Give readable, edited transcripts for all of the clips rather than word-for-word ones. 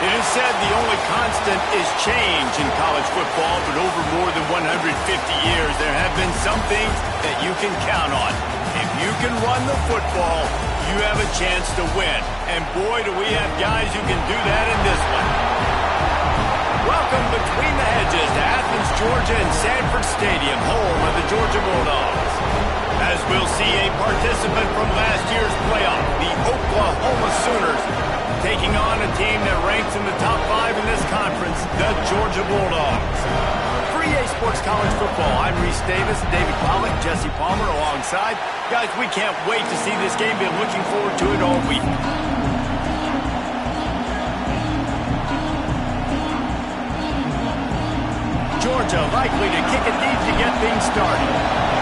It is said the only constant is change in college football, but over more than 150 years, there have been some things that you can count on. If you can run the football, you have a chance to win. And boy, do we have guys who can do that in this one. Welcome between the hedges to Athens, Georgia and Sanford Stadium, home of the Georgia Bulldogs. As we'll see a participant from last year's playoff, the Oklahoma Sooners, taking on a team that ranks in the top 5 in this conference, the Georgia Bulldogs. For EA Sports College Football, I'm Reese Davis, David Pollack, Jesse Palmer alongside. Guys, we can't wait to see this game. Been looking forward to it all week. Georgia likely to kick it deep to get things started.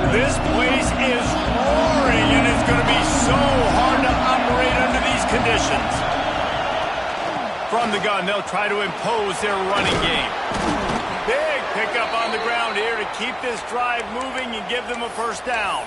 This place is roaring, and it's going to be so hard to operate under these conditions. From the gun, they'll try to impose their running game. Big pickup on the ground here to keep this drive moving and give them a first down.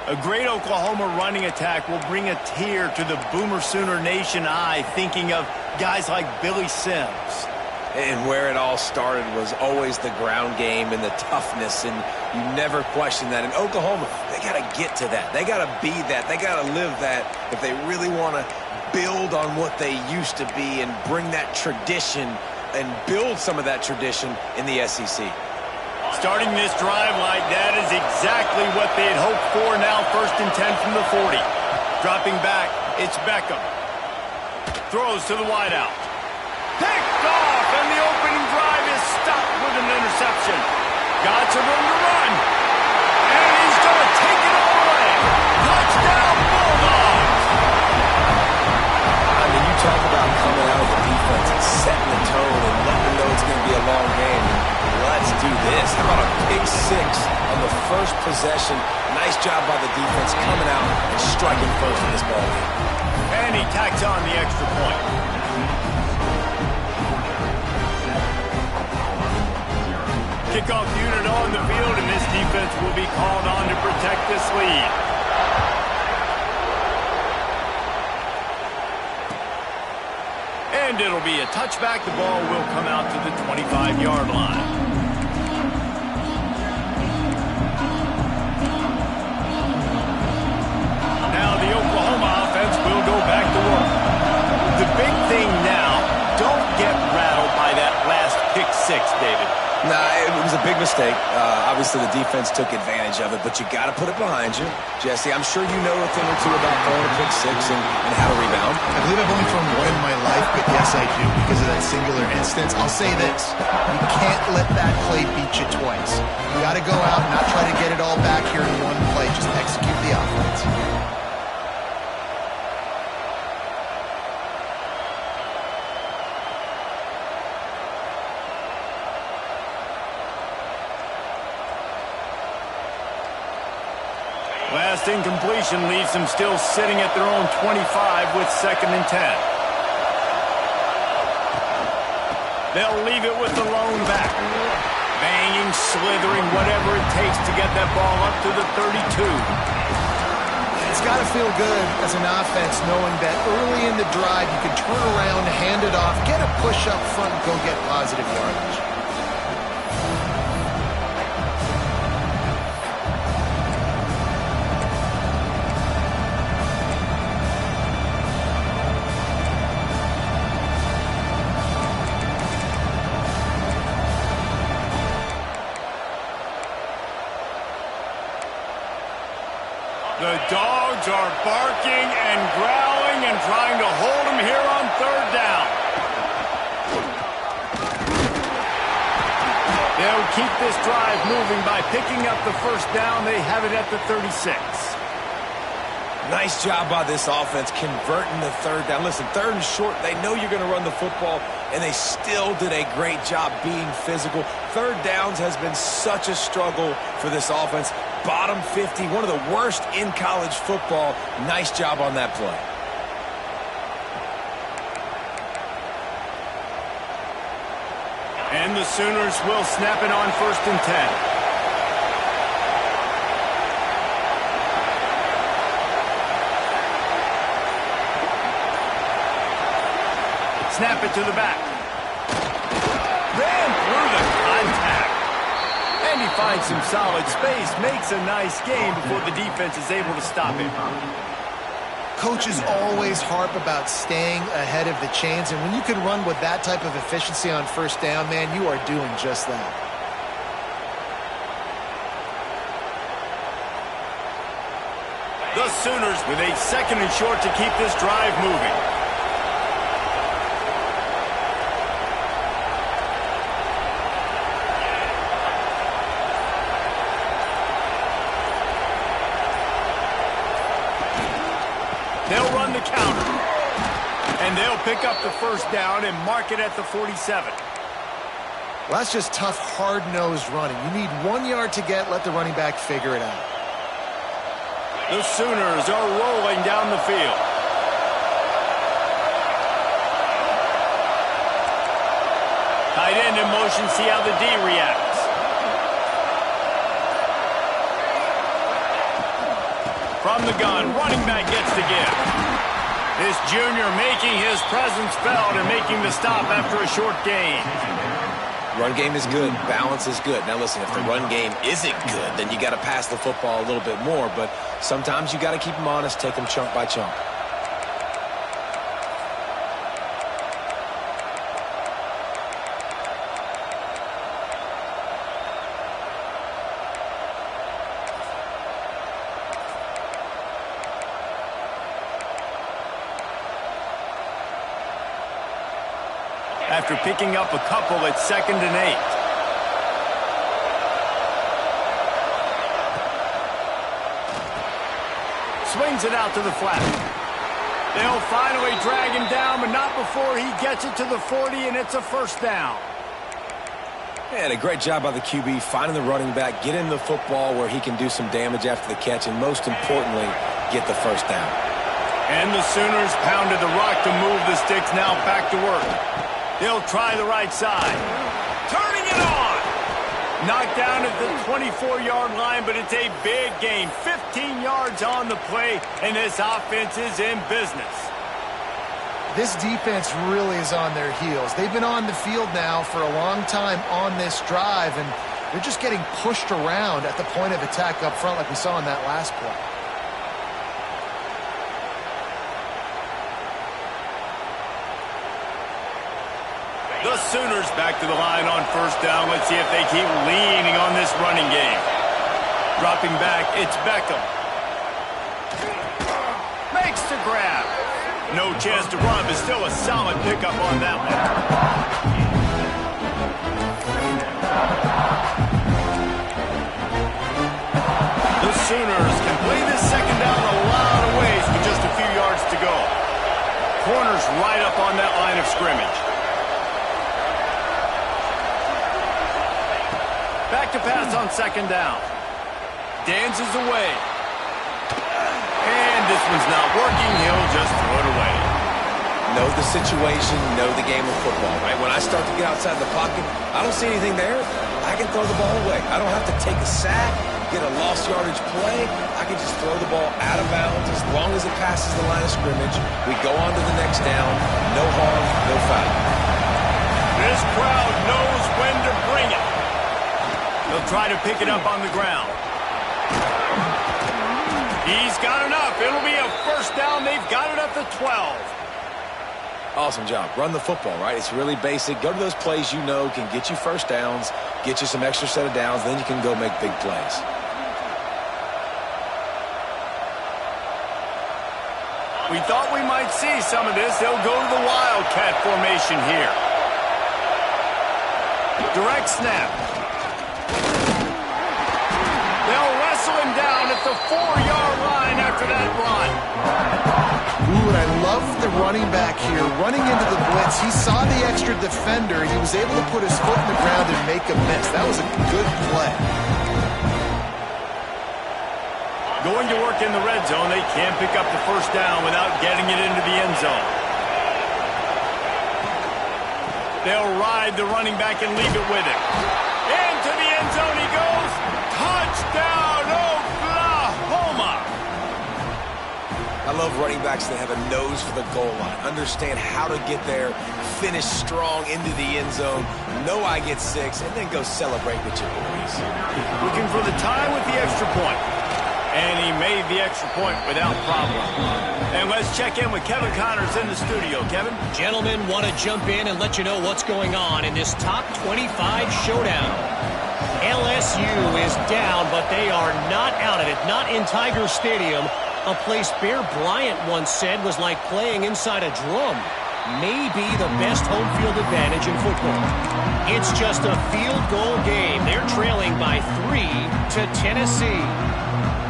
A great Oklahoma running attack will bring a tear to the Boomer Sooner Nation eye, thinking of guys like Billy Sims. And where it all started was always the ground game and the toughness, and you never question that. In Oklahoma, they got to get to that. They got to be that. They got to live that if they really want to build on what they used to be and bring that tradition and build some of that tradition in the SEC. Starting this drive like that is exactly what they had hoped for. Now 1st and 10 from the 40. Dropping back, it's Beckham. Throws to the wideout. Picked off, and the opening drive is stopped with an interception. Got some room to run, and he's going to take it all the way. Touchdown, Bulldogs! I mean, you talk about coming out of the defense and setting the tone and letting them know it's going to be a long game. Let's do this. How about a pick 6 on the first possession? Nice job by the defense coming out and striking first in this ball game. And he tacks on the extra point. Kickoff unit on the field, and this defense will be called on to protect this lead. And it'll be a touchback. The ball will come out to the 25-yard line. Now the Oklahoma offense will go back to work. The big thing now, don't get rattled by that last pick 6, David. Nah, it was a big mistake. Obviously, the defense took advantage of it, but you got to put it behind you. Jesse, I'm sure you know a thing or two about throwing a pick 6 and how to rebound. I believe I've only thrown one in my life, but yes, I do. Because of that singular instance, I'll say this. You can't let that play beat you twice. You got to go out and not try to get it all back here in one play. Just execute the offense. Last incompletion leaves them still sitting at their own 25 with 2nd and 10. They'll leave it with the lone back. Banging, slithering, whatever it takes to get that ball up to the 32. It's got to feel good as an offense knowing that early in the drive you can turn around, hand it off, get a push up front, and go get positive yardage. The Dogs are barking and growling and trying to hold him here on 3rd down. They'll keep this drive moving by picking up the first down. They have it at the 36. Nice job by this offense converting the third down. Listen, third and short, they know you're going to run the football, and they still did a great job being physical. Third downs has been such a struggle for this offense. Bottom 50, one of the worst in college football. Nice job on that play. And the Sooners will snap it on 1st and 10. Snap it to the back. Ran through the contact. And he finds some solid space. Makes a nice game before the defense is able to stop him. Coaches always harp about staying ahead of the chains, and when you can run with that type of efficiency on 1st down, man, you are doing just that. The Sooners with a 2nd and short to keep this drive moving. They'll run the counter. And they'll pick up the 1st down and mark it at the 47. Well, that's just tough, hard-nosed running. You need 1 yard to get, let the running back figure it out. The Sooners are rolling down the field. Tight end in motion, see how the D reacts. From the gun, running back gets the give. This junior making his presence felt and making the stop after a short gain. Run game is good. Balance is good. Now, listen, if the run game isn't good, then you got to pass the football a little bit more. But sometimes you got to keep them honest, take them chunk by chunk. After picking up a couple at 2nd and 8. Swings it out to the flat. They'll finally drag him down, but not before he gets it to the 40, and it's a 1st down. And a great job by the QB finding the running back, getting the football where he can do some damage after the catch, and most importantly, get the 1st down. And the Sooners pounded the rock to move the sticks, now back to work. They'll try the right side. Turning it on! Knocked down at the 24-yard line, but it's a big gain. 15 yards on the play, and this offense is in business. This defense really is on their heels. They've been on the field now for a long time on this drive, and they're just getting pushed around at the point of attack up front like we saw in that last play. The Sooners back to the line on 1st down. Let's see if they keep leaning on this running game. Dropping back, it's Beckham. Makes the grab. No chance to run, but still a solid pickup on that one. The Sooners can play this 2nd down a lot of ways with just a few yards to go. Corners right up on that line of scrimmage. Back to pass on 2nd down. Dances away. And this one's not working. He'll just throw it away. Know the situation, know the game of football, right? When I start to get outside the pocket, I don't see anything there. I can throw the ball away. I don't have to take a sack, get a lost yardage play. I can just throw the ball out of bounds as long as it passes the line of scrimmage. We go on to the next down. No harm, no foul. This crowd knows when to bring it. They'll try to pick it up on the ground. He's got enough. It'll be a 1st down. They've got it at the 12. Awesome job. Run the football, right? It's really basic. Go to those plays you know can get you 1st downs, get you some extra set of downs, then you can go make big plays. We thought we might see some of this. They'll go to the Wildcat formation here. Direct snap. They'll wrestle him down at the 4-yard line after that run. love the running back here running into the blitz. He saw the extra defender. He was able to put his foot in the ground and make a miss. That was a good play. Going to work in the red zone, they can't pick up the first down without getting it into the end zone. They'll ride the running back and leave it with him. Into the end zone he goes. Touchdown, Oklahoma! I love running backs that have a nose for the goal line, understand how to get there, finish strong into the end zone, know I get 6, and then go celebrate with your boys. Looking for the tie with the extra point. And he made the extra point without problem. And let's check in with Kevin Connors in the studio. Kevin? Gentlemen, want to jump in and let you know what's going on in this top 25 showdown. LSU is down, but they are not out of it. Not in Tiger Stadium, a place Bear Bryant once said was like playing inside a drum. Maybe the best home field advantage in football. It's just a field goal game. They're trailing by 3 to Tennessee.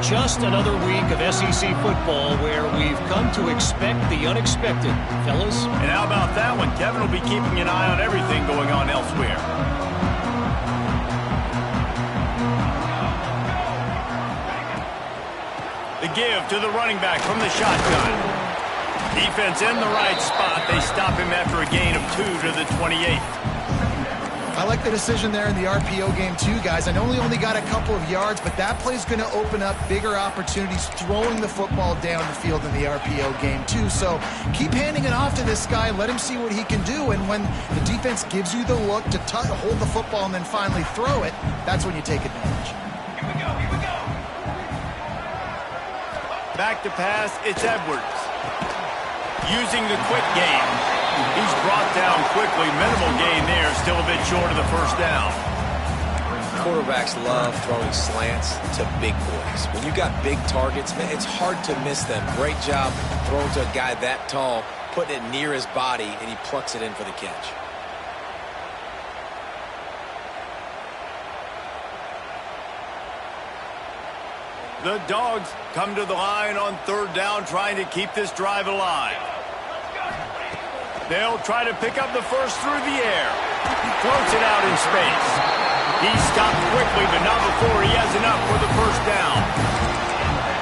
Just another week of SEC football where we've come to expect the unexpected, fellas. And how about that one? Kevin will be keeping an eye on everything going on elsewhere. The give to the running back from the shotgun. Defense in the right spot. They stop him after a gain of 2 to the 28. I like the decision there in the RPO game too, guys. I know he only got a couple of yards, but that play's going to open up bigger opportunities throwing the football down the field in the RPO game too. So keep handing it off to this guy. Let him see what he can do. And when the defense gives you the look to hold the football and then finally throw it, that's when you take advantage. Here we go. Back to pass, it's Edwards. Using the quick game. He's brought down quickly. Minimal gain there. Still a bit short of the first down. Quarterbacks love throwing slants to big boys. When you got big targets, man, it's hard to miss them. Great job throwing to a guy that tall, putting it near his body, and he plucks it in for the catch. The Dogs come to the line on 3rd down, trying to keep this drive alive. They'll try to pick up the first through the air. He floats it out in space. He stopped quickly, but not before he has enough for the first down.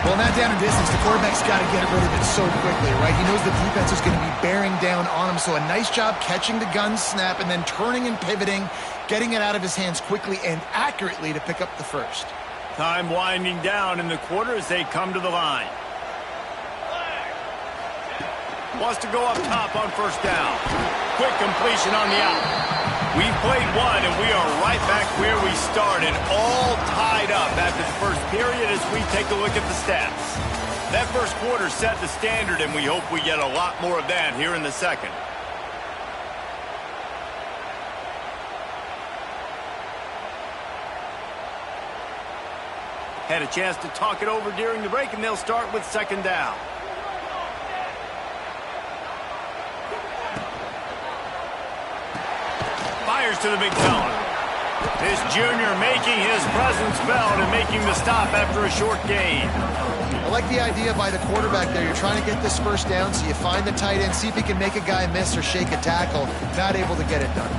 Well, in that down and distance, the quarterback's got to get rid of it so quickly, right? He knows the defense is going to be bearing down on him, so a nice job catching the gun snap and then turning and pivoting, getting it out of his hands quickly and accurately to pick up the first. Time winding down in the quarter as they come to the line. Wants to go up top on first down. Quick completion on the out. We've played one, and we are right back where we started, all tied up after the first period as we take a look at the stats. That first quarter set the standard, and we hope we get a lot more of that here in the second. Had a chance to talk it over during the break, and they'll start with 2nd down. Fires to the big fella. This junior making his presence felt and making the stop after a short gain. I like the idea by the quarterback there. You're trying to get this first down, so you find the tight end, see if he can make a guy miss or shake a tackle. Not able to get it done.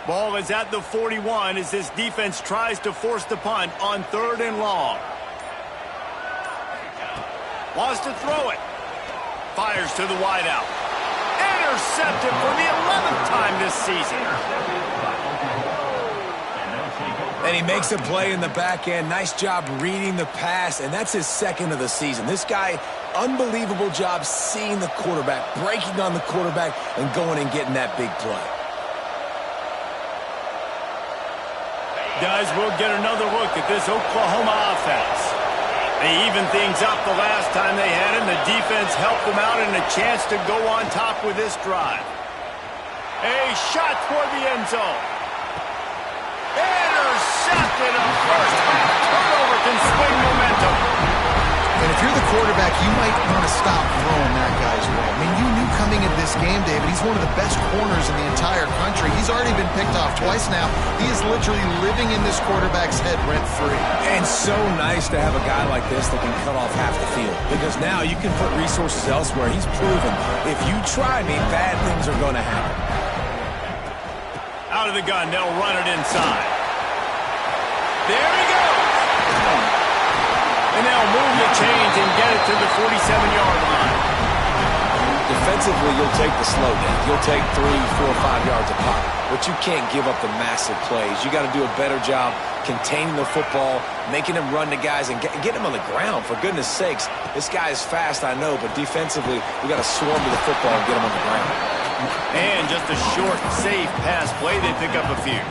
Ball is at the 41 as this defense tries to force the punt on 3rd and long. Wants to throw it. Fires to the wideout. Intercepted for the 11th time this season. And he makes a play in the back end. Nice job reading the pass, and that's his 2nd of the season. This guy, unbelievable job seeing the quarterback, breaking on the quarterback, and going and getting that big play. Guys, we'll get another look at this Oklahoma offense. They evened things up the last time they had him. The defense helped them out and a chance to go on top with this drive. A shot toward the end zone. Intercepted. A first half turnover can swing momentum. quarterback, you might want to stop throwing that guy's way. I mean, you knew coming into this game, David, he's one of the best corners in the entire country. He's already been picked off twice now. He is literally living in this quarterback's head rent-free. And so nice to have a guy like this that can cut off half the field, because now you can put resources elsewhere. He's proven if you try me, bad things are going to happen. Out of the gun, they'll run it inside. There he goes! And they'll move the chains and get it to the 47-yard line. Defensively, you'll take the slow down. You'll take 3, 4, 5 yards of pop. But you can't give up the massive plays. You got to do a better job containing the football, making them run to guys, and get them on the ground. For goodness sakes, this guy is fast, I know, but defensively, we got to swarm to the football and get him on the ground. And just a short, safe pass play. They pick up a few.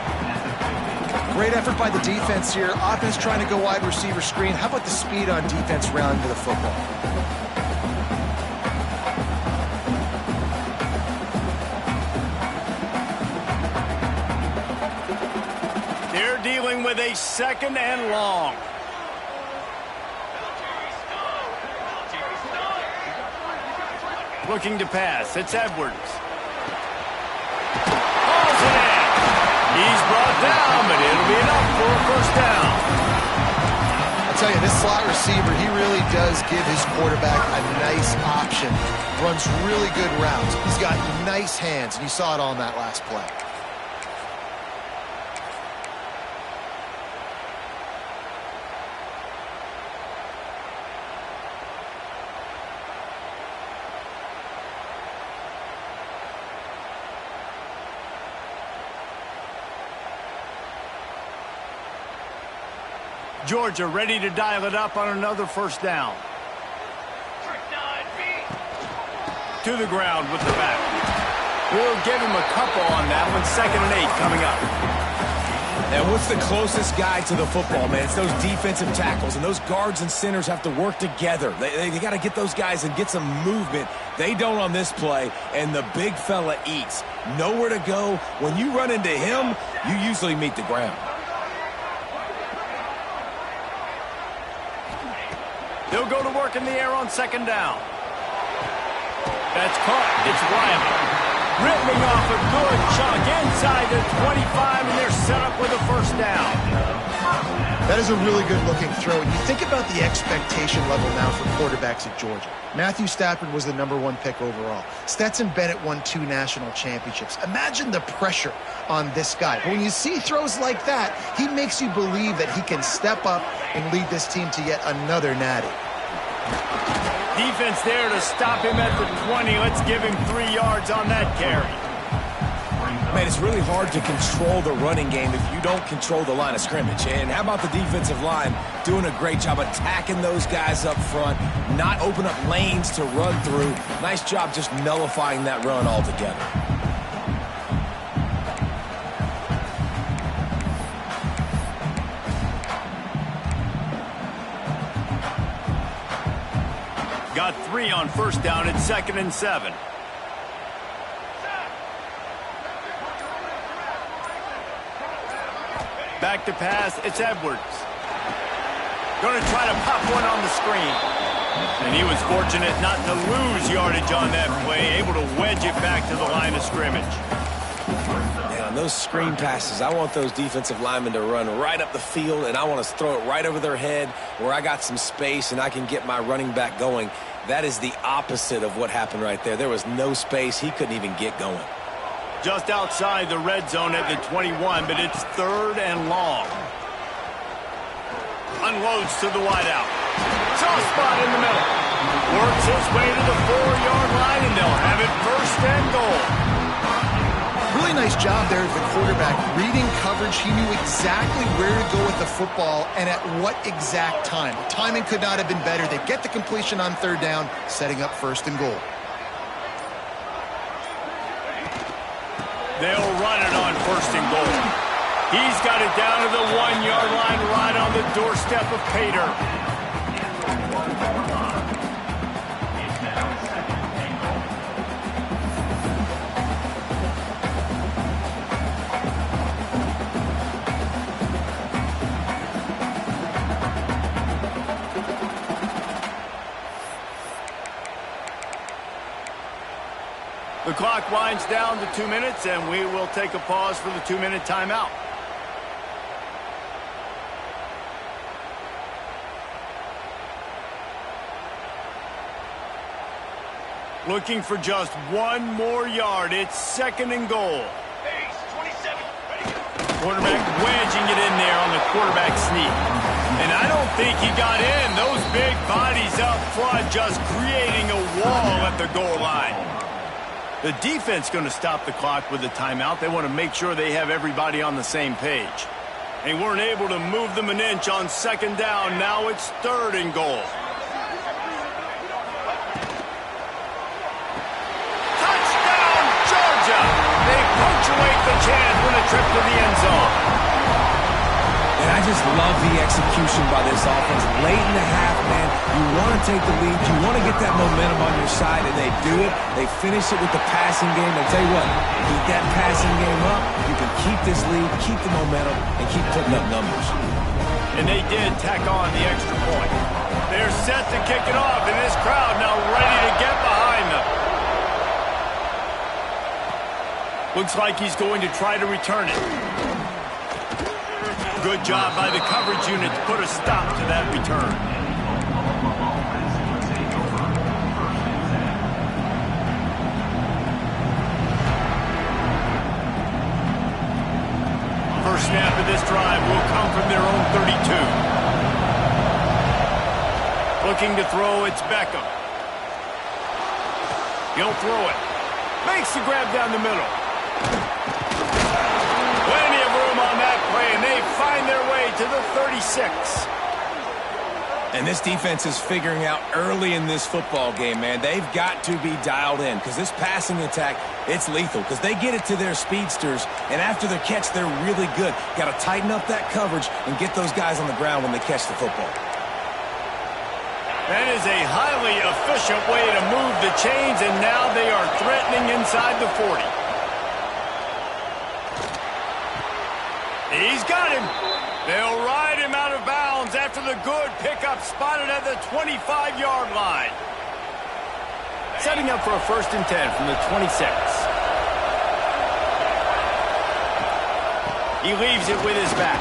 Great effort by the defense here. Offense trying to go wide receiver screen. How about the speed on defense rounding to the football? They're dealing with a 2nd and long. Looking to pass. It's Edwards. Hauls it in. He's brought down, but it'll be enough for a first down. I'll tell you, this slot receiver, he really does give his quarterback a nice option. Runs really good routes. He's got nice hands, and you saw it all in that last play. Georgia ready to dial it up on another first down. To the ground with the back. We'll give him a couple on that one. 2nd and 8 coming up. And what's the closest guy to the football, man? It's those defensive tackles, and those guards and centers have to work together. They got to get those guys and get some movement. They don't on this play, and the big fella eats. Nowhere to go. When you run into him, you usually meet the ground. They'll go to work in the air on 2nd down. That's caught. It's Riley. Ripping off a good chunk inside the 25, and they're set up with a first down. That is a really good-looking throw. And you think about the expectation level now for quarterbacks at Georgia. Matthew Stafford was the #1 pick overall. Stetson Bennett won 2 national championships. Imagine the pressure on this guy. But when you see throws like that, he makes you believe that he can step up and lead this team to yet another natty. Defense there to stop him at the 20. Let's give him 3 yards on that carry. Man, it's really hard to control the running game if you don't control the line of scrimmage. And how about the defensive line doing a great job attacking those guys up front, not open up lanes to run through. Nice job just nullifying that run altogether. Got 3 on first down. It's 2nd and 7. Back to pass. It's Edwards. Going to try to pop one on the screen. And he was fortunate not to lose yardage on that play, able to wedge it back to the line of scrimmage. Yeah, on those screen passes, I want those defensive linemen to run right up the field, and I want to throw it right over their head where I got some space and I can get my running back going. That is the opposite of what happened right there. There was no space. He couldn't even get going. Just outside the red zone at the 21, but it's 3rd and long. Unloads to the wideout. Soft spot in the middle. Works his way to the 4-yard line, and they'll have it 1st and goal. Really nice job there as the quarterback. Reading coverage, he knew exactly where to go with the football and at what exact time. The timing could not have been better. They get the completion on 3rd down, setting up 1st and goal. They'll run it on 1st and goal. He's got it down to the 1-yard line, right on the doorstep of Pater. The clock winds down to 2 minutes, and we will take a pause for the 2-minute timeout. Looking for just one more yard. It's 2nd and goal. Quarterback wedging it in there on the quarterback sneak. And I don't think he got in. Those big bodies up front just creating a wall at the goal line. The defense going to stop the clock with a timeout. They want to make sure they have everybody on the same page. They weren't able to move them an inch on 2nd down. Now it's 3rd and goal. They punctuate the chance with a trip to the end zone. And I just love the execution by this offense. Late in the half, man, you want to take the lead. You want to get that momentum on your side, and they do it. They finish it with the passing game. I'll tell you what, keep that passing game up. You can keep this lead, keep the momentum, and keep putting up numbers. And they did tack on the extra point. They're set to kick it off, and this crowd now ready to get behind them. Looks like he's going to try to return it. Good job by the coverage unit to put a stop to that return. First snap of this drive will come from their own 32. Looking to throw, it's Beckham. He'll throw it. Makes the grab down the middle. Plenty of room on that play, and they find their way to the 36. And this defense is figuring out early in this football game, man. They've got to be dialed in because this passing attack, it's lethal because they get it to their speedsters, and after their catch, they're really good. Got to tighten up that coverage and get those guys on the ground when they catch the football. That is a highly efficient way to move the chains, and now they are threatening inside the 40. He's got him. They'll ride him out of bounds after the good pickup spotted at the 25-yard line. Setting up for a 1st and 10 from the 26. He leaves it with his back.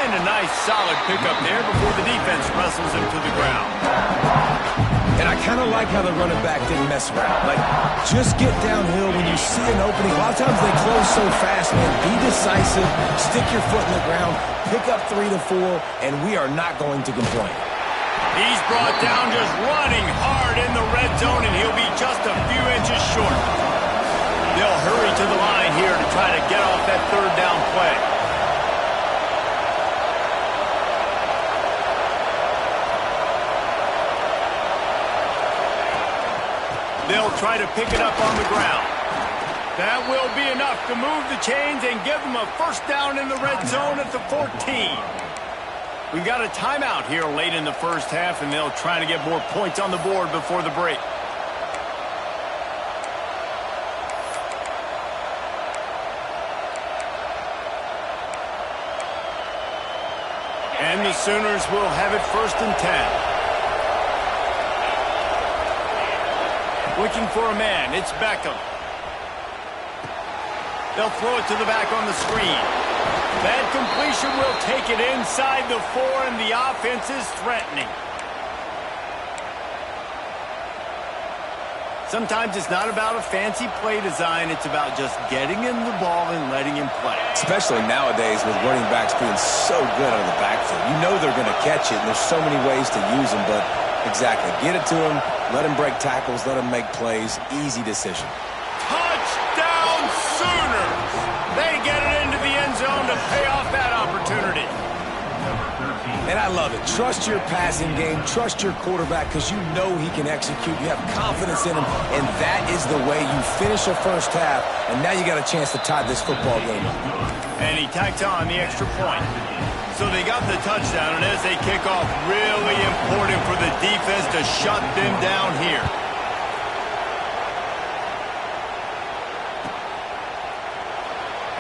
And a nice solid pickup there before the defense wrestles him to the ground. And I kind of like how the running back didn't mess around. Like, just get downhill when you see an opening. A lot of times they close so fast, man. Be decisive, stick your foot in the ground, pick up 3 to 4, and we are not going to complain. He's brought down just running hard in the red zone, and he'll be just a few inches short. They'll hurry to the line here to try to get off that 3rd down play. They'll try to pick it up on the ground. That will be enough to move the chains and give them a 1st down in the red zone at the 14. We've got a timeout here late in the 1st half, and they'll try to get more points on the board before the break. And the Sooners will have it 1st and 10. Looking for a man, it's Beckham. They'll throw it to the back on the screen. That completion will take it inside the 4, and the offense is threatening. Sometimes it's not about a fancy play design. It's about just getting him the ball and letting him play. Especially nowadays with running backs being so good out of the backfield. You know they're going to catch it, and there's so many ways to use them, but exactly. Get it to him, let him break tackles, let him make plays. Easy decision. Touchdown Sooners! They get it into the end zone to pay off that opportunity. And I love it. Trust your passing game. Trust your quarterback because you know he can execute. You have confidence in him, and that is the way you finish a 1st half, and now you got a chance to tie this football game up. And he tacks on the extra point. So they got the touchdown, and as they kick off, really important for the defense to shut them down here.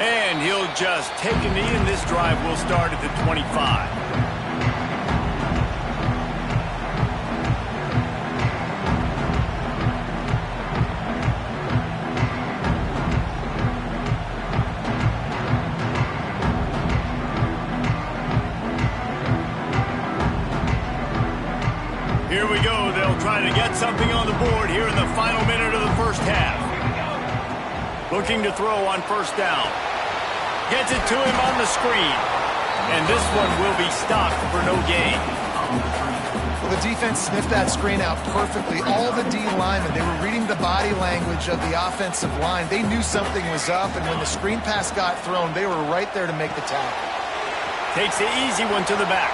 And he'll just take a knee, and this drive will start at the 25. Here we go. They'll try to get something on the board here in the final minute of the first half. Looking to throw on first down. Gets it to him on the screen. And this one will be stopped for no gain. Well, the defense sniffed that screen out perfectly. All the D linemen, they were reading the body language of the offensive line. They knew something was up, and when the screen pass got thrown, they were right there to make the tackle. Takes the easy one to the back.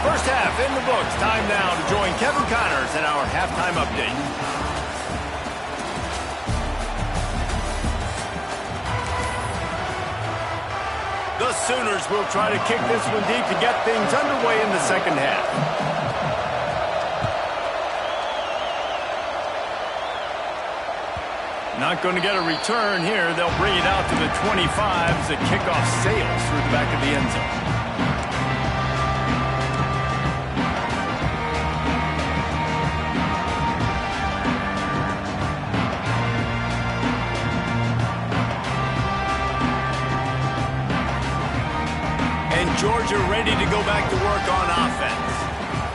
First half in the books. Time now to join Kevin Connors in our halftime update. The Sooners will try to kick this one deep to get things underway in the second half. Not going to get a return here. They'll bring it out to the 25 as the kickoff sails through the back of the end zone. Georgia ready to go back to work on offense.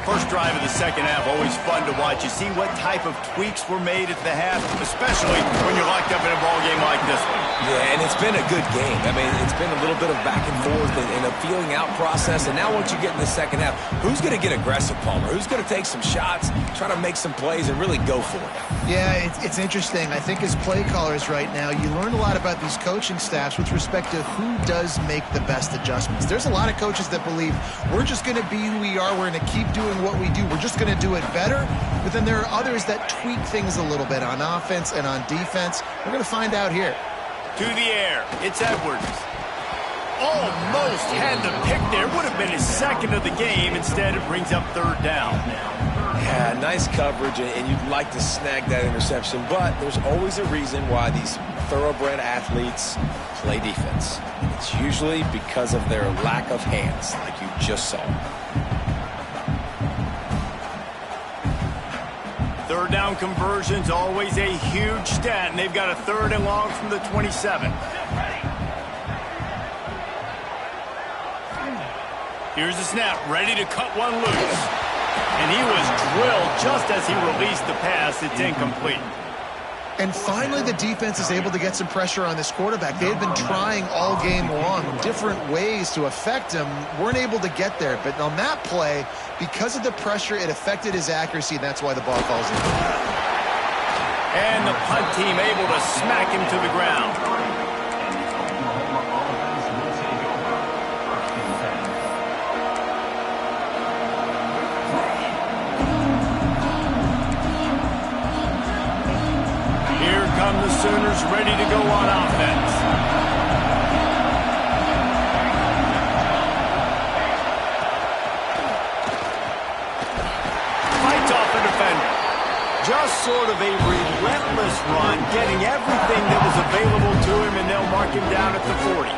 First drive of the second half, always fun to watch. You see what type of tweaks were made at the half, especially when you're locked up in a ball game like this one. Yeah, and it's been a good game. I mean, it's been a little bit of back and forth and a feeling out process. And now once you get in the second half, who's going to get aggressive, Palmer? Who's going to take some shots, try to make some plays, and really go for it? Yeah, it's interesting. I think as play callers right now, you learn a lot about these coaching staffs with respect to who does make the best adjustments. There's a lot of coaches that believe we're just going to be who we are. We're going to keep doing what we do. We're just going to do it better. But then there are others that tweak things a little bit on offense and on defense. We're going to find out here. To the air, it's Edwards. Almost had the pick there. Would have been his second of the game. Instead, it brings up third down. Yeah, nice coverage, and you'd like to snag that interception, but there's always a reason why these thoroughbred athletes play defense. It's usually because of their lack of hands, like you just saw. Third down conversions, always a huge stat, and they've got a third and long from the 27. Here's the snap, ready to cut one loose. And he was drilled just as he released the pass. It's incomplete. And finally, the defense is able to get some pressure on this quarterback. They had been trying all game long different ways to affect him. Weren't able to get there. But on that play, because of the pressure, it affected his accuracy, and that's why the ball falls in. And the punt team able to smack him to the ground. The Sooners ready to go on offense. Fights off the defender. Just sort of a relentless run, getting everything that was available to him, and they'll mark him down at the 40.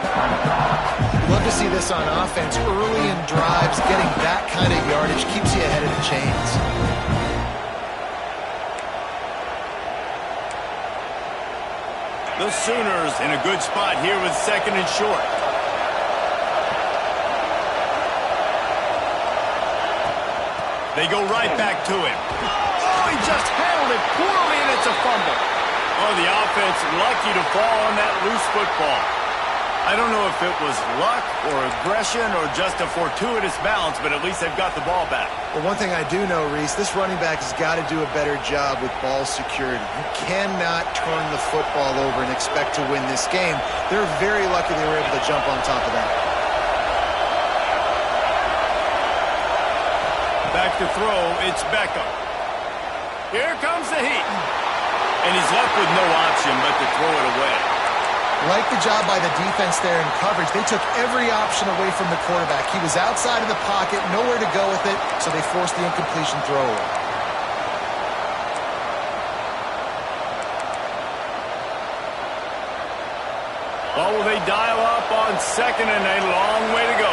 Love to see this on offense. Early in drives, getting that kind of yardage keeps you ahead of the chains. The Sooners in a good spot here with second and short. They go right back to him. Oh, he just handled it poorly, and it's a fumble. Oh, the offense lucky to fall on that loose football. I don't know if it was luck or aggression or just a fortuitous bounce, but at least they've got the ball back. Well, one thing I do know, Reese, this running back has got to do a better job with ball security. You cannot turn the football over and expect to win this game. They're very lucky they were able to jump on top of that. Back to throw, it's Beckham. Here comes the heat. And he's left with no option but to throw it away. Like the job by the defense there in coverage. They took every option away from the quarterback. He was outside of the pocket, nowhere to go with it, so they forced the incompletion throw away. Well, will they dial up on second and a long way to go?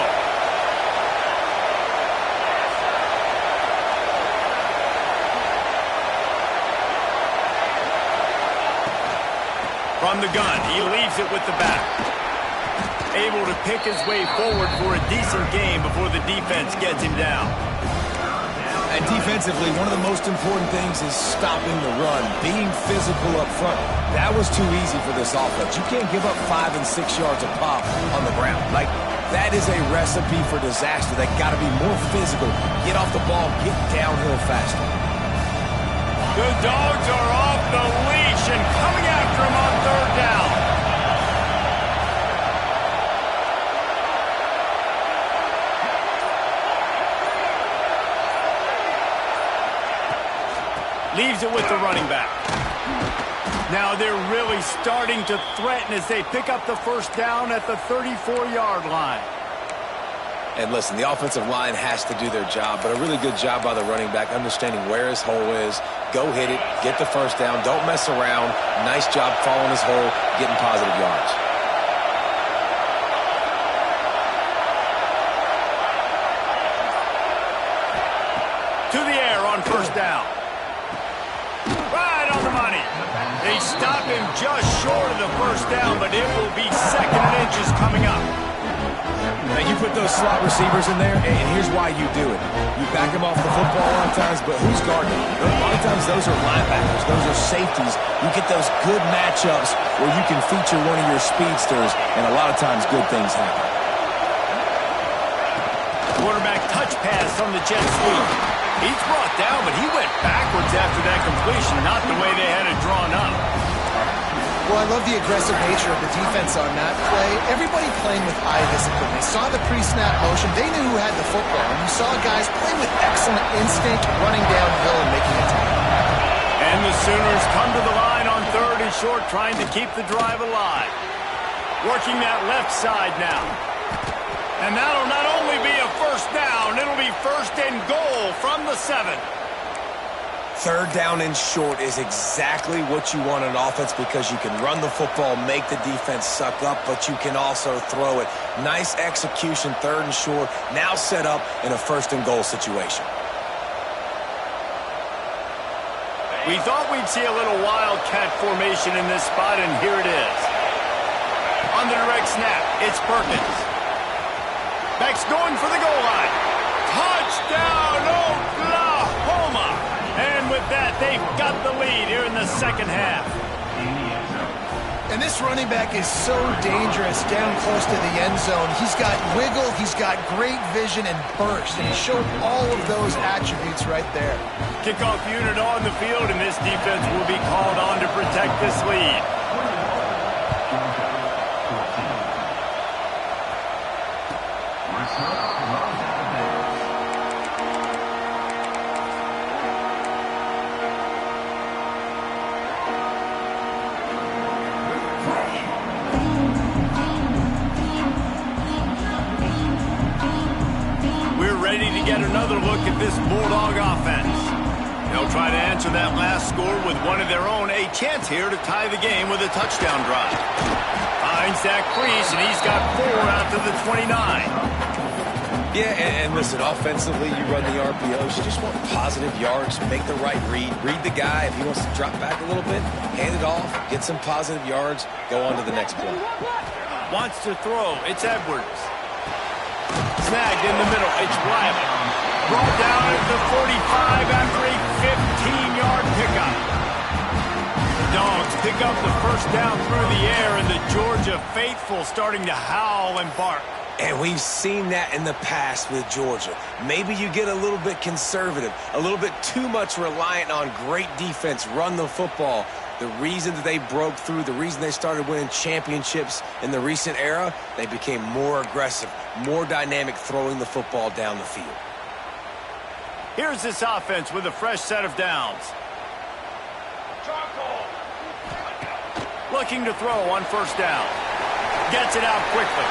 From the gun, he leaves it with the back. able to pick his way forward for a decent game before the defense gets him down. And defensively, one of the most important things is stopping the run, being physical up front. That was too easy for this offense. You can't give up 5 and 6 yards a pop on the ground. Like, that is a recipe for disaster. They got to be more physical, get off the ball, get downhill faster. The Dogs are off the leash and coming after him on third down. Leaves it with the running back. Now they're really starting to threaten as they pick up the first down at the 34-yard line. And listen, the offensive line has to do their job, but a really good job by the running back, understanding where his hole is. Go hit it, get the first down, don't mess around. Nice job following his hole, getting positive yards. To the air on first down. Right on the money. They stop him just short of the first down, but it will be second and inches coming up. Now, you put those slot receivers in there, and here's why you do it. You back them off the football a lot of times, but who's guarding them? A lot of times those are linebackers. Those are safeties. You get those good matchups where you can feature one of your speedsters, and a lot of times good things happen. Quarterback touch pass on the jet sweep. He's brought down, but he went backwards after that completion, not the way they had it drawn up. Well, I love the aggressive nature of the defense on that play. Everybody playing with eye discipline. They saw the pre-snap motion. They knew who had the football. And you saw guys play with excellent instinct, running downhill and making a tackle. And the Sooners come to the line on third and short, trying to keep the drive alive. Working that left side now. And that'll not only be a first down, it'll be first and goal from the 7. Third down and short is exactly what you want on offense because you can run the football, make the defense suck up, but you can also throw it. Nice execution, third and short, now set up in a first and goal situation. We thought we'd see a little wildcat formation in this spot, and here it is. On the direct snap, it's Perkins. Beck's going for the goal line. Touchdown, Oklahoma! And with that, they've got the lead here in the second half. And this running back is so dangerous down close to the end zone. He's got wiggle, he's got great vision and burst, and he showed all of those attributes right there. Kickoff unit on the field, and this defense will be called on to protect this lead. Ready to get another look at this Bulldog offense. They'll try to answer that last score with one of their own. A chance here to tie the game with a touchdown drive. Finds Zach Priest, and he's got 4 out to the 29. Yeah, and listen, offensively, you run the RPOs. You just want positive yards, make the right read. Read the guy. If he wants to drop back a little bit, hand it off, get some positive yards, go on to the next play. Wants to throw. It's Edwards. Snagged in the middle. It's Riley. Brought down at the 45 after a 15-yard pickup. The Dogs pick up the first down through the air, and the Georgia faithful starting to howl and bark. And we've seen that in the past with Georgia. Maybe you get a little bit conservative, a little bit too much reliant on great defense, run the football. The reason that they broke through, the reason they started winning championships in the recent era, they became more aggressive, more dynamic, throwing the football down the field. Here's this offense with a fresh set of downs. Looking to throw on first down. Gets it out quickly.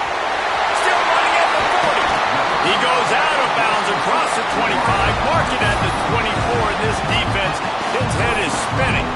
Still running at the 40. He goes out of bounds across the 25. Mark it at the 24. And this defense, its head is spinning.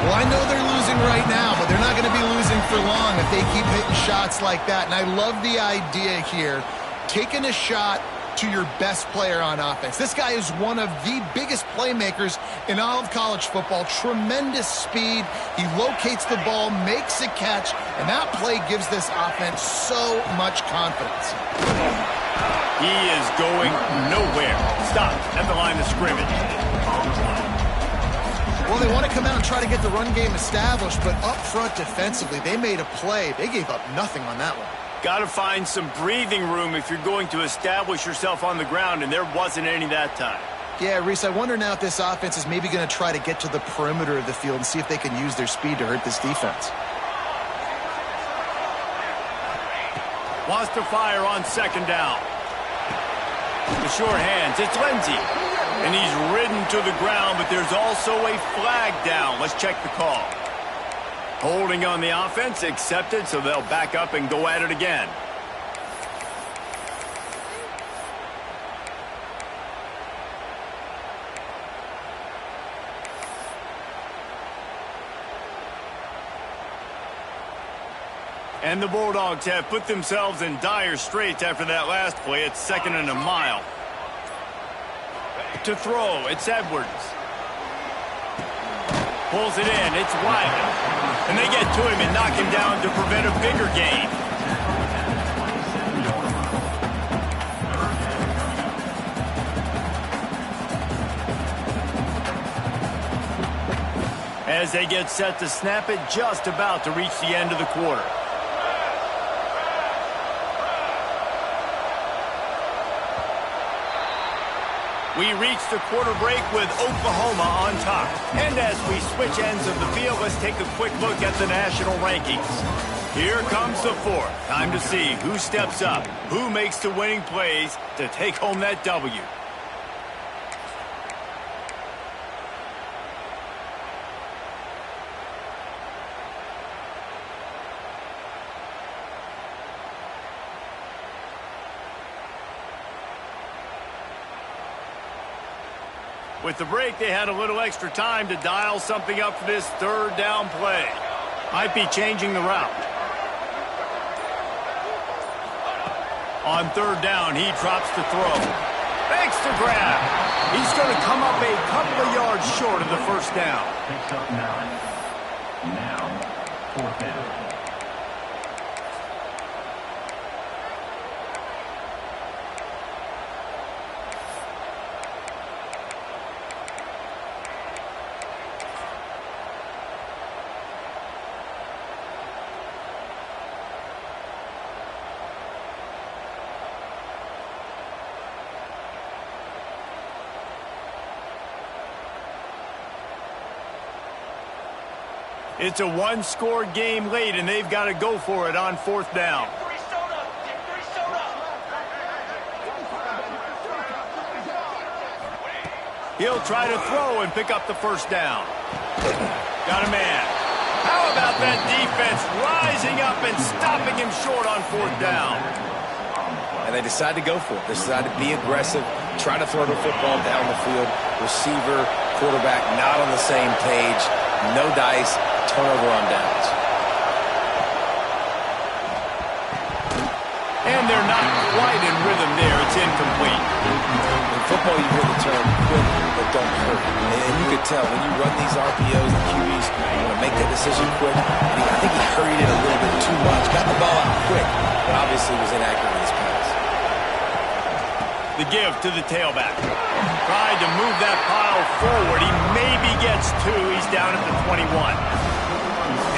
Well, I know they're losing right now, but they're not going to be losing for long if they keep hitting shots like that. And I love the idea here, taking a shot to your best player on offense. This guy is one of the biggest playmakers in all of college football. Tremendous speed. He locates the ball, makes a catch, and that play gives this offense so much confidence. He is going nowhere. Stop at the line of scrimmage. Well, they want to come out and try to get the run game established, but up front defensively, they made a play. They gave up nothing on that one. Got to find some breathing room if you're going to establish yourself on the ground, and there wasn't any that time. Yeah, Reese, I wonder now if this offense is maybe going to try to get to the perimeter of the field and see if they can use their speed to hurt this defense. Wants to fire on second down. The short hands, it's Lindsey. And he's ridden to the ground, but there's also a flag down. Let's check the call. Holding on the offense, accepted, so they'll back up and go at it again. And the Bulldogs have put themselves in dire straits after that last play. It's 2nd and a mile. To throw, it's Edwards. Pulls it in, it's Wiley. And they get to him and knock him down to prevent a bigger gain. As they get set to snap it, just about to reach the end of the quarter. We reach the quarter break with Oklahoma on top. And as we switch ends of the field, let's take a quick look at the national rankings. Here comes the fourth. Time to see who steps up, who makes the winning plays to take home that W. With the break, they had a little extra time to dial something up for this third down play. Might be changing the route. On third down, he drops the throw. Makes the grab. He's going to come up a couple of yards short of the first down. Picks up 9. Now, 4th down. It's a one-score game late, and they've got to go for it on 4th down. He'll try to throw and pick up the first down. Got a man. How about that defense rising up and stopping him short on 4th down? And they decide to go for it. They decide to be aggressive, try to throw the football down the field. Receiver, quarterback not on the same page. No dice. Turnover on downs. And they're not quite in rhythm there. It's incomplete. In football, you hear the term quick, but don't hurry. And you could tell when you run these RPOs and QBs, you want to make that decision quick. And I think he hurried it a little bit too much. Got the ball out quick, but obviously was inaccurate in his pass. The give to the tailback. Tried to move that pile forward. He maybe gets 2. He's down at the 21.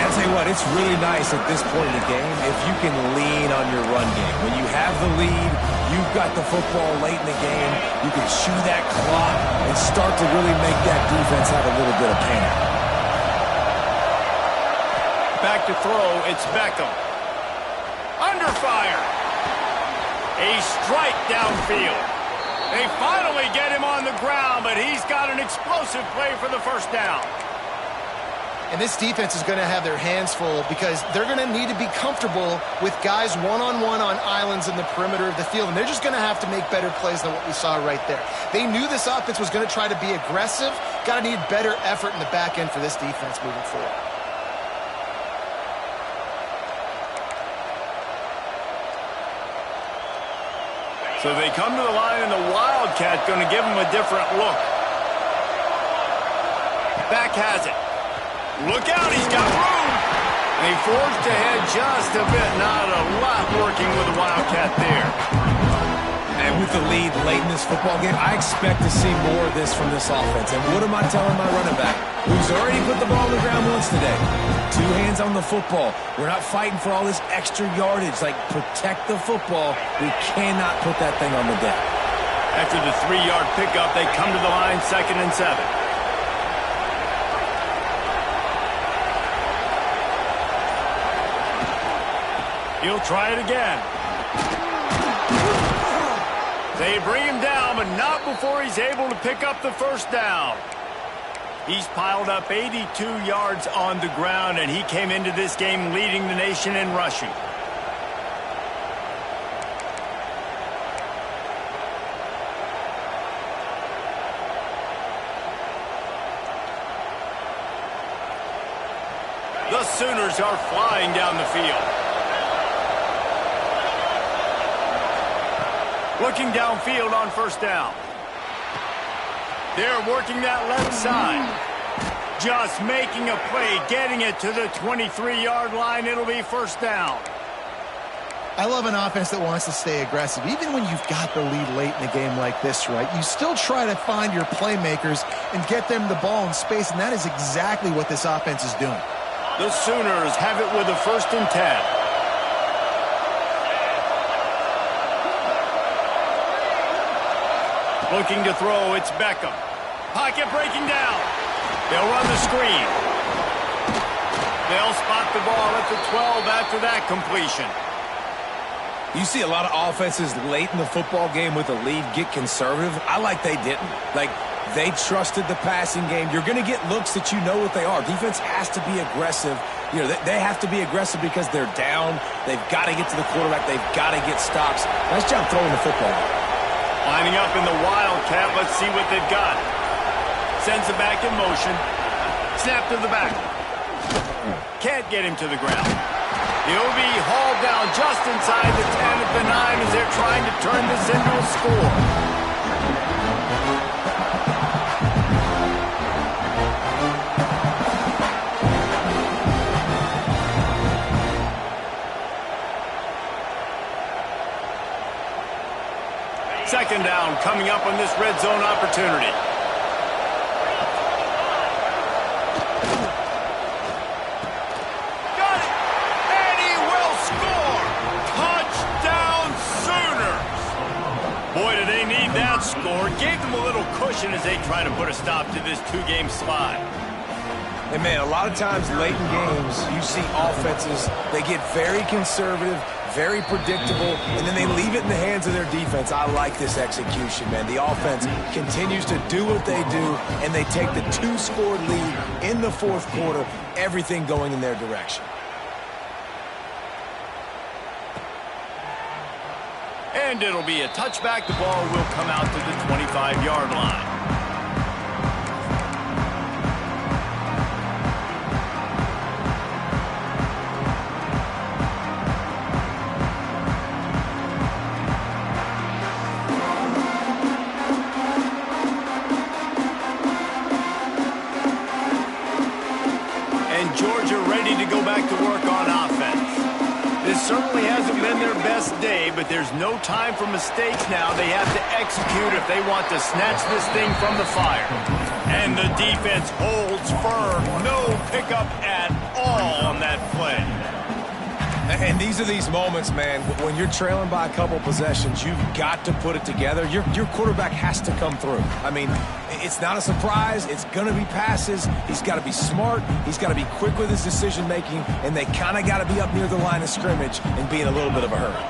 I'll tell you what, it's really nice at this point in the game if you can lean on your run game. When you have the lead, you've got the football late in the game, you can chew that clock and start to really make that defense have a little bit of pain. Back to throw, it's Beckham. Under fire. A strike downfield. They finally get him on the ground, but he's got an explosive play for the first down. And this defense is going to have their hands full because they're going to need to be comfortable with guys one-on-one on islands in the perimeter of the field. And they're just going to have to make better plays than what we saw right there. They knew this offense was going to try to be aggressive. Got to need better effort in the back end for this defense moving forward. So they come to the line, and the Wildcat going to give them a different look. Back has it. Look out, he's got room. And he forged ahead just a bit. Not a lot working with the Wildcat there. And with the lead late in this football game, I expect to see more of this from this offense. And what am I telling my running back, who's already put the ball on the ground once today? 2 hands on the football. We're not fighting for all this extra yardage. Like, protect the football. We cannot put that thing on the deck. After the 3-yard pickup, they come to the line, 2nd and 7. He'll try it again. They bring him down, but not before he's able to pick up the first down. He's piled up 82 yards on the ground, and he came into this game leading the nation in rushing. The Sooners are flying down the field. Looking downfield on first down. They're working that left side. Just making a play, getting it to the 23-yard line. It'll be first down. I love an offense that wants to stay aggressive. Even when you've got the lead late in a game like this, right, you still try to find your playmakers and get them the ball in space, and that is exactly what this offense is doing. The Sooners have it with a 1st and 10. Looking to throw, it's Beckham. Pocket breaking down. They'll run the screen. They'll spot the ball at the 12 after that completion. You see a lot of offenses late in the football game with a lead get conservative. I like they didn't. Like, they trusted the passing game. You're going to get looks that you know what they are. Defense has to be aggressive. You know, they have to be aggressive because they're down. They've got to get to the quarterback. They've got to get stops. Nice job throwing the football. Lining up in the Wildcat. Let's see what they've got. Sends it back in motion. Snap to the back. Can't get him to the ground. He'll be hauled down just inside the 10 at the 9 as they're trying to turn this into a score. Second down coming up on this red zone opportunity. Got it! And he will score! Touchdown Sooners! Boy, do they need that score. Gave them a little cushion as they try to put a stop to this 2-game slide. And, man, a lot of times late in games, you see offenses, they get very conservative, very predictable, and then they leave it in the hands of their defense. I like this execution, man. The offense continues to do what they do, and they take the 2-score lead in the 4th quarter, everything going in their direction. And it'll be a touchback. The ball will come out to the 25-yard line. Georgia ready to go back to work on offense. This certainly hasn't been their best day, but there's no time for mistakes now. They have to execute if they want to snatch this thing from the fire. And the defense holds firm. No pickup at all on that play. And these are these moments, man, when you're trailing by a couple possessions, you've got to put it together. Your quarterback has to come through. I mean, it's not a surprise. It's going to be passes. He's got to be smart. He's got to be quick with his decision-making, and they kind of got to be up near the line of scrimmage and be in a little bit of a hurry.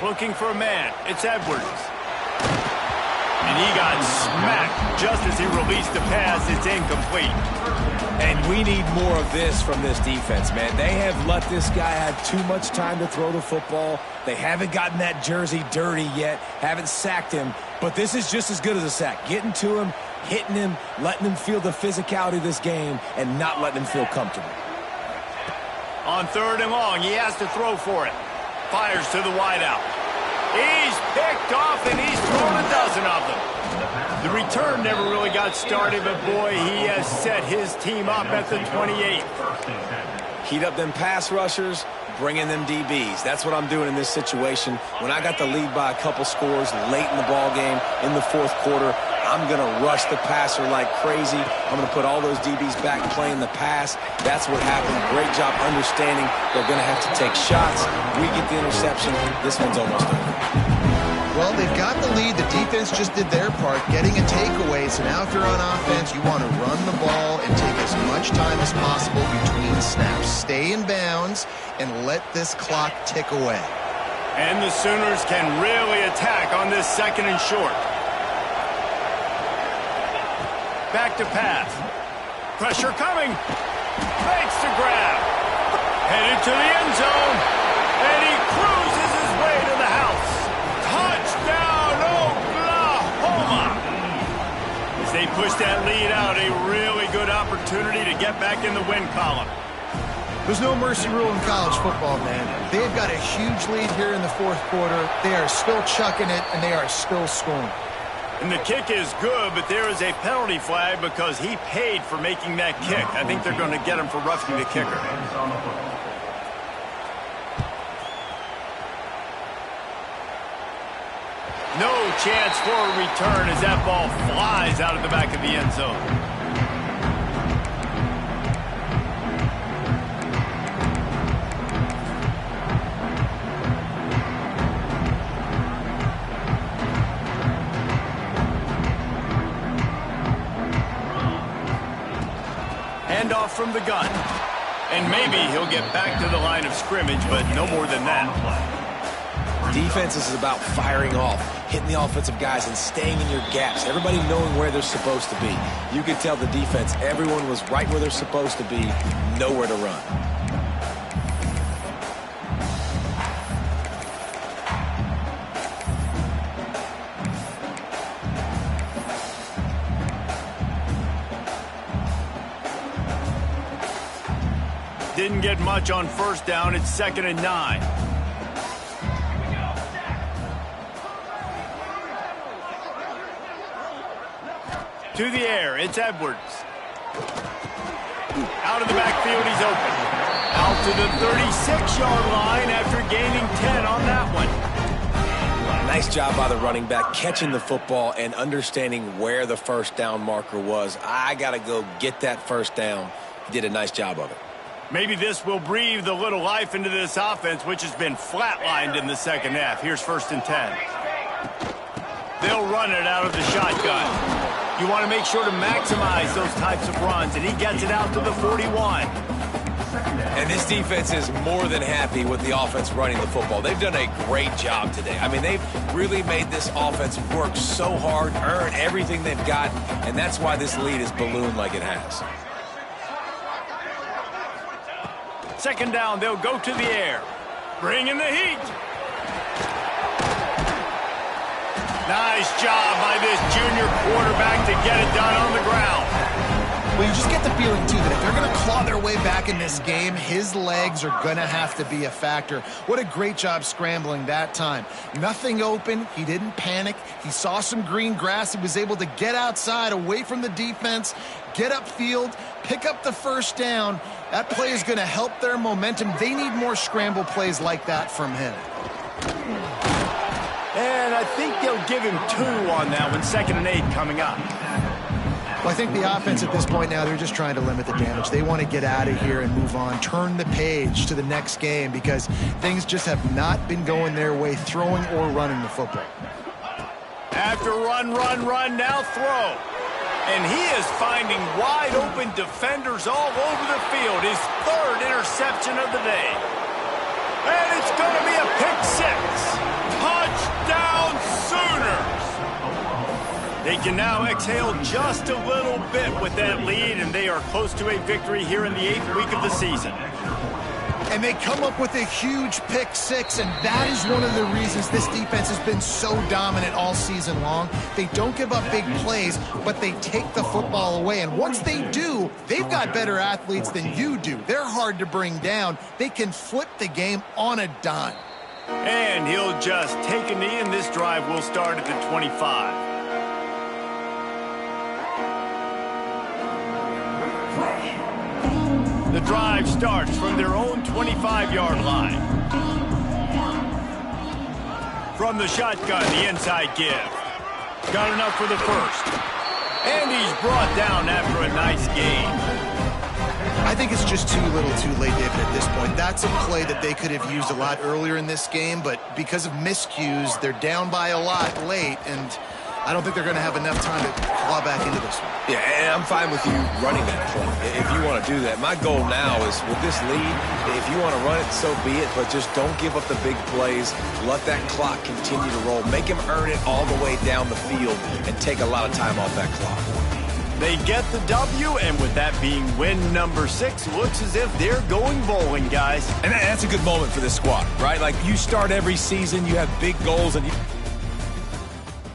Looking for a man. It's Edwards. And he got smacked just as he released the pass. It's incomplete. And we need more of this from this defense, man. They have let this guy have too much time to throw the football. They haven't gotten that jersey dirty yet, haven't sacked him. But this is just as good as a sack. Getting to him, hitting him, letting him feel the physicality of this game, and not letting him feel comfortable. On 3rd and long, he has to throw for it. Fires to the wideout. He's picked off, and he's thrown a dozen of them. The return never really got started, but boy, he has set his team up at the 28. Heat up them pass rushers, bring in them DBs. That's what I'm doing in this situation. When I got the lead by a couple scores late in the ball game, in the fourth quarter, I'm going to rush the passer like crazy. I'm going to put all those DBs back playing the pass. That's what happened. Great job understanding they're going to have to take shots. We get the interception. This one's almost over. Well, they've got the lead. The defense just did their part, getting a takeaway. So now if you're on offense, you want to run the ball and take as much time as possible between snaps. Stay in bounds and let this clock tick away. And the Sooners can really attack on this 2nd and short. Back to pass. Pressure coming. Makes the grab. Headed to the end zone. And he cruises his way to the house. Touchdown, Oklahoma! As they push that lead out, a really good opportunity to get back in the win column. There's no mercy rule in college football, man. They've got a huge lead here in the fourth quarter. They are still chucking it, and they are still scoring. And the kick is good, but there is a penalty flag because he paid for making that kick. I think they're going to get him for roughing the kicker. No chance for a return as that ball flies out of the back of the end zone. Handoff from the gun. And maybe he'll get back to the line of scrimmage, but no more than that. Defense is about firing off, hitting the offensive guys and staying in your gaps. Everybody knowing where they're supposed to be. You could tell the defense, everyone was right where they're supposed to be, nowhere to run. Didn't get much on first down. It's 2nd and 9. To the air, it's Edwards. Out of the backfield, he's open. Out to the 36-yard line after gaining 10 on that one. Nice job by the running back, catching the football and understanding where the first down marker was. I got to go get that first down. He did a nice job of it. Maybe this will breathe a little life into this offense, which has been flatlined in the second half. Here's 1st and 10. They'll run it out of the shotgun. You want to make sure to maximize those types of runs, and he gets it out to the 41. And this defense is more than happy with the offense running the football. They've done a great job today. I mean, they've really made this offense work so hard, earn everything they've got, and that's why this lead is ballooned like it has. 2nd down, they'll go to the air. Bring in the heat. Nice job by this junior quarterback to get it done on the ground. Well, you just get the feeling, too, that if they're going to claw their way back in this game, his legs are going to have to be a factor. What a great job scrambling that time. Nothing open. He didn't panic. He saw some green grass. He was able to get outside, away from the defense, get upfield, pick up the first down. That play is going to help their momentum. They need more scramble plays like that from him. And I think they'll give him 2 on that one. 2nd and 8 coming up. Well, I think the offense at this point now, they're just trying to limit the damage. They want to get out of here and move on, turn the page to the next game because things just have not been going their way, throwing or running the football. After run, now throw. And he is finding wide open defenders all over the field. His 3rd interception of the day. And it's going to be a pick 6. Touchdown Sooners! They can now exhale just a little bit with that lead, and they are close to a victory here in the 8th week of the season. And they come up with a huge pick 6, and that is one of the reasons this defense has been so dominant all season long. They don't give up big plays, but they take the football away. And once they do, they've got better athletes than you do. They're hard to bring down. They can flip the game on a dime. And he'll just take a knee, and this drive will start at the 25. The drive starts from their own 25-yard line. From the shotgun, the inside give. Got enough for the first. And he's brought down after a nice gain. I think it's just too little too late, David, at this point. That's a play that they could have used a lot earlier in this game, but because of miscues, they're down by a lot late, and I don't think they're going to have enough time to claw back into this one. Yeah, and I'm fine with you running that play if you want to do that. My goal now is with this lead, if you want to run it, so be it, but just don't give up the big plays. Let that clock continue to roll. Make him earn it all the way down the field and take a lot of time off that clock. They get the W, and with that being win number 6, looks as if they're going bowling, guys. And that's a good moment for this squad, right? Like, you start every season, you have big goals, and